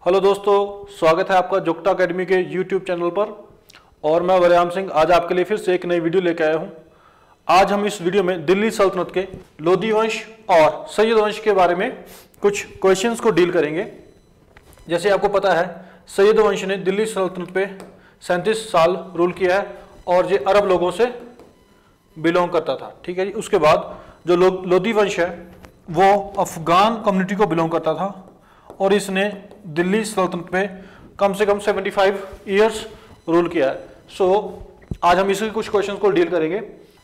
Hello दोस्तों, स्वागत है आपका जुगटा अकेडमी के यूट्यूब चैनल पर। और मैं वरयाम सिंह आज आपके लिए फिर से एक नई वीडियो लेकर आया हूं। आज हम इस वीडियो में दिल्ली सल्तनत के लोदी वंश और सैयद वंश के बारे में कुछ क्वेश्चंस को डील करेंगे। जैसे आपको पता है, सैयद वंश ने दिल्ली सल्तनत पे 37 साल रूल किया है और ये अरब लोगों से बिलोंग करता था। ठीक है जी। उसके बाद जो लोदी वंश है वो अफगान कम्युनिटी को बिलोंग करता था और इसने दिल्ली सल्तनत पे कम से कम 75 ईयर्स रूल किया है। सो आज हम इसी कुछ क्वेश्चन को डील करेंगे।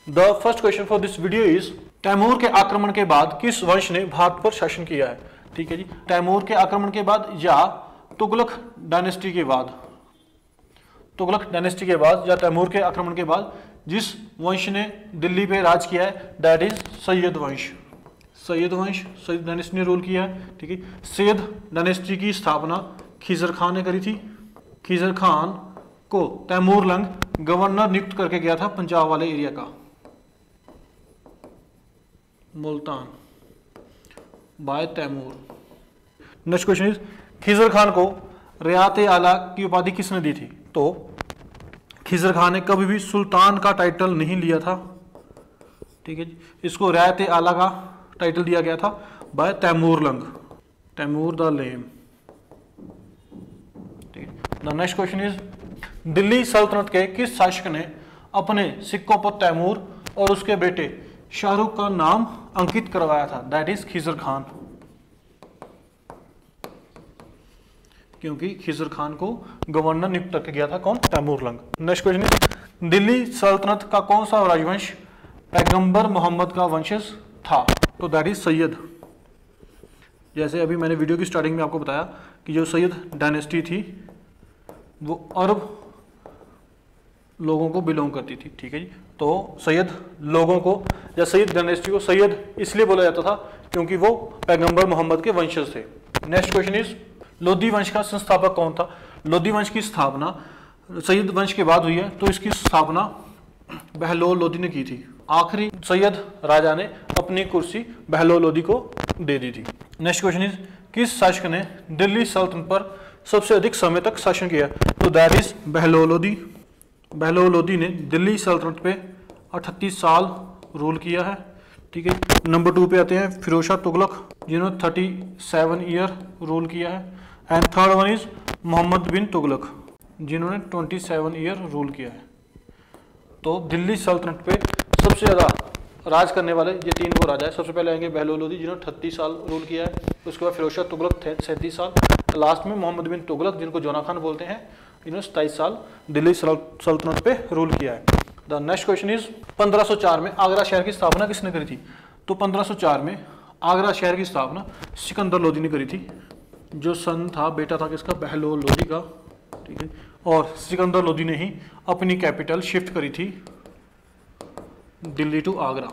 The first question for this video is, Taimur के आक्रमण के बाद किस वंश ने भारत पर शासन किया है? ठीक है जी। तैमूर के आक्रमण के बाद या तुगलक डायनेस्टी के बाद, तुगलक डायनेस्टी के बाद या तैमूर के आक्रमण के बाद जिस वंश ने दिल्ली पे राज किया है दैट इज सैयद वंश। सैयद वंश, सैयद डायनेस्टी ने रूल किया है। ठीक है। सैयद डायनेस्टी की स्थापना खिजर खान ने करी थी। खिजर खान को तैमूर लंग गवर्नर नियुक्त करके गया था पंजाब वाले एरिया का, Multan, by Taimur. Next question is, Khizr Khan को रियात आला की उपाधि किसने दी थी? तो खिजर खान ने कभी भी सुल्तान का टाइटल नहीं लिया था। ठीक है जी। इसको रियात आला का टाइटल दिया गया था by Taimur Lang, Taimur the lame. The next question is, Delhi सल्तनत के किस शासक ने अपने सिक्कों पर तैमूर और उसके बेटे शाहरुख का नाम अंकित करवाया था? दैट इज खिजर खान, क्योंकि खिजर खान को गवर्नर नियुक्त करके गया था कौन? Taimur Lang. Next question is, Delhi सल्तनत का कौन सा राजवंश पैगंबर मोहम्मद का वंशज था? तो दैट इज सैयद। जैसे अभी मैंने वीडियो की स्टार्टिंग में आपको बताया कि जो सैयद डायनेस्टी थी वो अरब लोगों को बिलोंग करती थी। ठीक है जी। तो सैयद लोगों को या सैयद डायनेस्टी को सैयद इसलिए बोला जाता था क्योंकि वो पैगंबर मोहम्मद के वंशज थे। नेक्स्ट क्वेश्चन इज, लोदी वंश का संस्थापक कौन था? लोदी वंश की स्थापना सैयद वंश के बाद हुई है, तो इसकी स्थापना बहलोल लोदी ने की थी। आखिरी सैयद राजा ने अपनी कुर्सी बहलोल लोदी को दे दी थी। नेक्स्ट क्वेश्चन इज, किस शासक ने दिल्ली सल्तनत पर सबसे अधिक समय तक शासन किया? तो दैट इज बहलोल लोदी। बहलोल लोदी ने दिल्ली सल्तनत पे 38 साल रूल किया है। ठीक है। नंबर 2 पे आते हैं फिरोज शाह तुगलक, जिन्होंने 37 ईयर रूल किया है। And third one is Muhammad bin Tughlaq, जिन्होंने 27 ईयर रूल किया है। तो दिल्ली सल्तनत पे सबसे ज़्यादा राज करने वाले ये 3 वो राजा है। सबसे पहले आएंगे बहलोल लोदी, जिन्होंने 38 साल रूल किया है। उसके बाद फिरोज शाह तुगलक 37 साल। लास्ट में मोहम्मद बिन तुगलक, जिनको जोना खान बोलते हैं, इन्होंने 27 साल दिल्ली सल्तनत पे रूल किया है। द नेक्स्ट क्वेश्चन इज, 1504 में आगरा शहर की स्थापना किसने करी थी? तो 1504 में आगरा शहर की स्थापना सिकंदर लोदी ने करी थी, जो सन था, बेटा था किसका? बहलोल लोदी का। ठीक है। और सिकंदर लोदी ने ही अपनी कैपिटल शिफ्ट करी थी दिल्ली टू आगरा।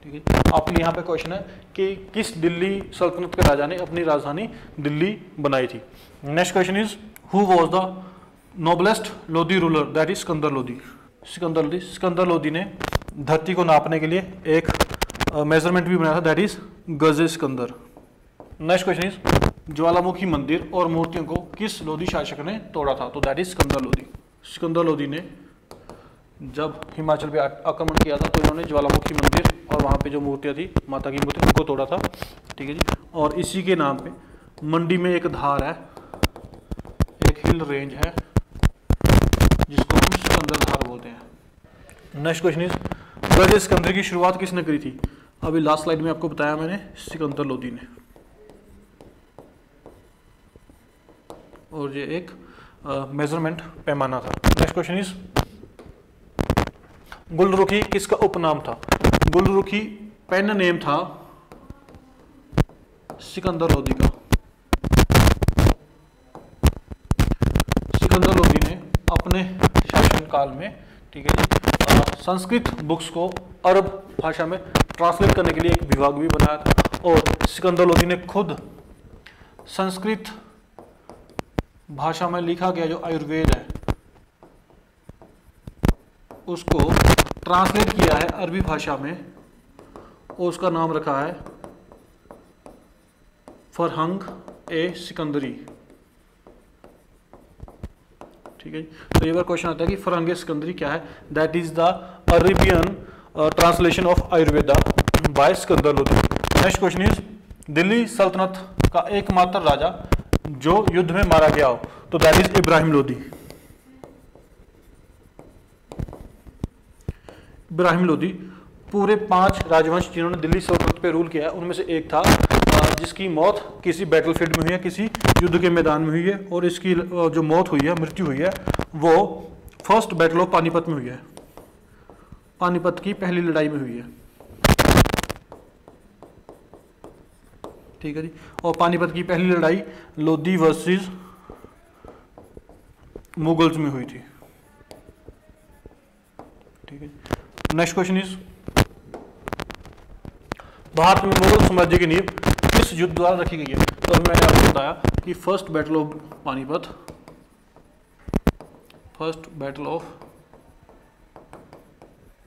ठीक है। आपके यहाँ पे क्वेश्चन है कि किस दिल्ली सल्तनत के राजा ने अपनी राजधानी दिल्ली बनाई थी? Next question is, who was the noblest Lodi ruler? That is Sikandar Lodi. Sikandar Lodi. Sikandar Lodi ने धरती को नापने के लिए एक मेजरमेंट भी बनाया था, that is Gaz-e Sikandar. Next question is, Jwalamukhi मंदिर और मूर्तियों को किस लोदी शासक ने तोड़ा था? तो दैट इज सिकंदर लोदी। सिकंदर लोदी ने जब हिमाचल पे आक्रमण किया था तो इन्होंने ज्वालामुखी मंदिर और वहाँ पे जो मूर्तियाँ थी, माता की मूर्ति, उनको तोड़ा था। ठीक है जी। और इसी के नाम पे मंडी में एक धार है, एक हिल रेंज है, जिसको हम सिकंदर धार बोलते हैं। नेक्स्ट क्वेश्चन इज, गज सिकंदर की शुरुआत किसने करी थी? अभी लास्ट स्लाइड में आपको बताया मैंने, सिकंदर लोदी ने। और ये एक मेजरमेंट पैमाना था। नेक्स्ट क्वेश्चन इज, गुलरुखी किसका उपनाम था? गुलरुखी पेन नेम था सिकंदर लोदी का। सिकंदर लोदी ने अपने शासनकाल में, ठीक है, संस्कृत बुक्स को अरब भाषा में ट्रांसलेट करने के लिए एक विभाग भी बनाया था। और सिकंदर लोदी ने खुद संस्कृत भाषा में लिखा गया जो आयुर्वेद है उसको ट्रांसलेट किया है अरबी भाषा में और उसका नाम रखा है फरहंग ए सिकंदरी। ठीक है जी। तो ये बार क्वेश्चन आता है कि फरहंग ए सिकंदरी क्या है? That is the Arabian translation of Ayurveda by Sikandar Lodi. Next question is Delhi सल्तनत का एकमात्र राजा जो युद्ध में मारा गया हो, तो दैट इज इब्राहिम लोदी। इब्राहिम लोदी पूरे 5 राजवंश जिन्होंने दिल्ली सल्तनत पे रूल किया है उनमें से एक था, जिसकी मौत किसी बैटलफील्ड में हुई है, किसी युद्ध के मैदान में हुई है, और इसकी जो मौत हुई है, मृत्यु हुई है, वो फर्स्ट बैटल ऑफ पानीपत में हुई है। पानीपत की पहली लड़ाई में हुई है। ठीक है जी। और पानीपत की पहली लड़ाई लोदी वर्सेस मुगल्स में हुई थी। ठीक है। नेक्स्ट क्वेश्चन इज भारत में मुगल साम्राज्य की नींव किस युद्ध द्वारा रखी गई है? तो मैंने आपको बताया कि first battle of Panipat, first battle of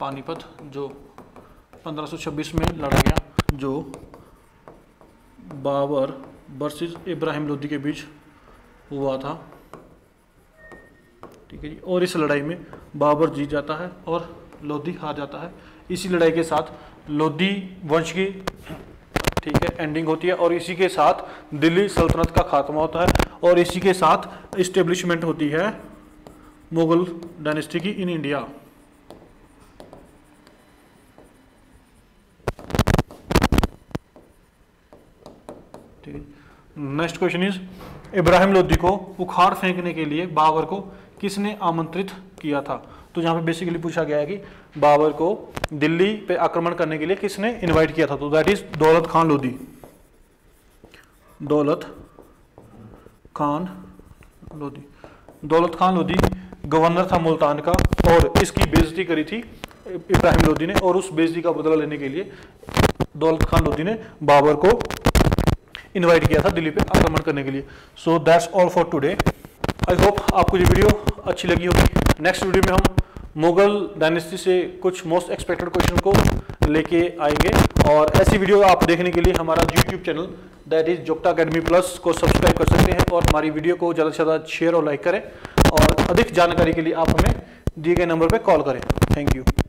Panipat जो 1526 में लड़ा गया, जो बाबर वर्सेस इब्राहिम लोदी के बीच हुआ था। ठीक है जी। और इस लड़ाई में बाबर जीत जाता है और लोदी हार जाता है। इसी लड़ाई के साथ लोदी वंश की, ठीक है, एंडिंग होती है, और इसी के साथ दिल्ली सल्तनत का खात्मा होता है, और इसी के साथ इस्टेब्लिशमेंट होती है मुगल डायनेस्टी की इन इंडिया। ठीक है। Next question is Ibrahim Lodi को उखाड़ फेंकने के लिए बाबर को किसने आमंत्रित किया था? तो यहाँ पे बेसिकली पूछा गया है कि बाबर को दिल्ली पे आक्रमण करने के लिए किसने इनवाइट किया था? तो दैट इज दौलत खान लोदी। दौलत खान लोदी। दौलत खान लोदी गवर्नर था मुल्तान का, और इसकी बेइज्जती करी थी इब्राहिम लोदी ने, और उस बेइज्जती का बदला लेने के लिए दौलत खान लोदी ने बाबर को इनवाइट किया था दिल्ली पे आक्रमण करने के लिए। So that's all for today. I hope आपको ये वीडियो अच्छी लगी होगी। नेक्स्ट वीडियो में हम मुगल डायनेस्टी से कुछ मोस्ट एक्सपेक्टेड क्वेश्चन को लेके आएंगे, और ऐसी वीडियो आप देखने के लिए हमारा YouTube channel that is Jogta academy plus को सब्सक्राइब कर सकते हैं, और हमारी वीडियो को ज़्यादा से ज़्यादा शेयर और लाइक करें, और अधिक जानकारी के लिए आप हमें दिए गए नंबर पर कॉल करें। Thank you.